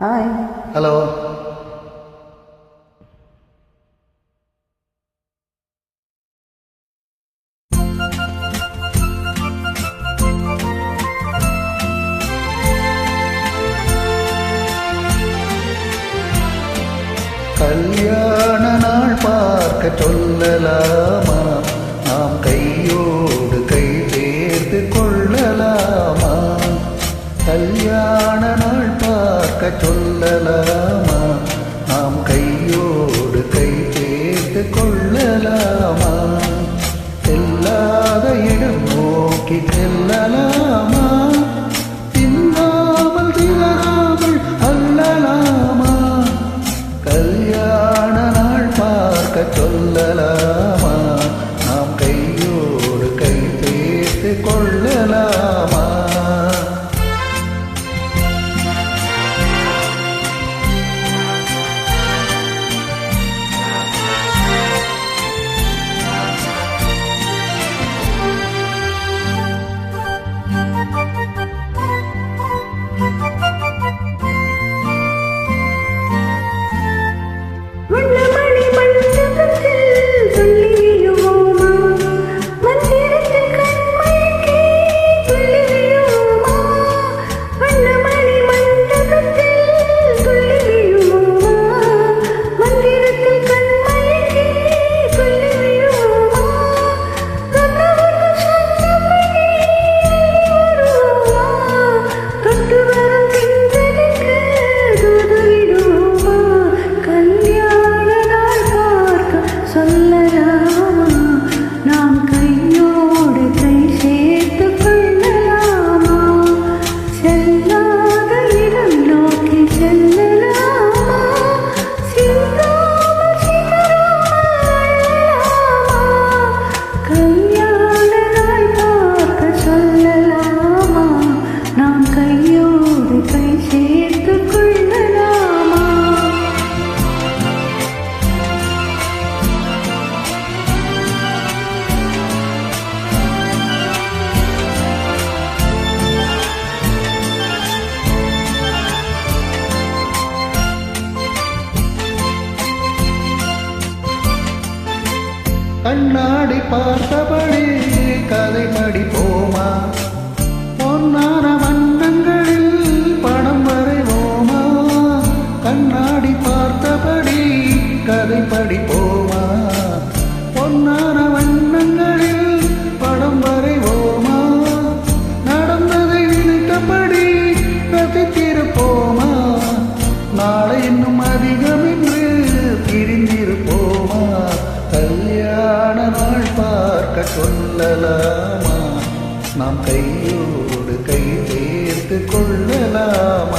Hi. Hello. கல்யாண நாள் பார்க்க சொல்லலாமா? நாம் கையோடு கை சேர்த்து கொள்ளலாமா? கல்யாண நாள் பார்க்க சொல்லலாமா? நாம் கையோடு கை சேர்த்து கொள்ளலாமா? செல்லாத இடம் நோக்கி செல்லலாமா? தின்னாமல் திகழாமல் அல்லலாமா? கல்யாண நாள் பார்க்க சொல்லலாமா? நாம் கையோடு கை சேர்த்து கொள்ளலாமா? கண்ணாடி பார்த்தபடி கதை படிப்போமா? பொன்னான வண்ணங்களில் படம் வரைவோமா? கண்ணாடி பார்த்தபடி கதை படிப்போமா? பொன்னான வண்ணங்களில் படம் வரைவோமா? நடந்ததை நினைத்தபடி ரசித்திருப்போமா? நாளை இன்னும் அதிகம் என்று பிரிந்திருப்போமா? கல்யாண நாள் பார்க்க சொல்லலாமா? நாம் கையோடு கை சேர்த்து கொள்ளலாமா?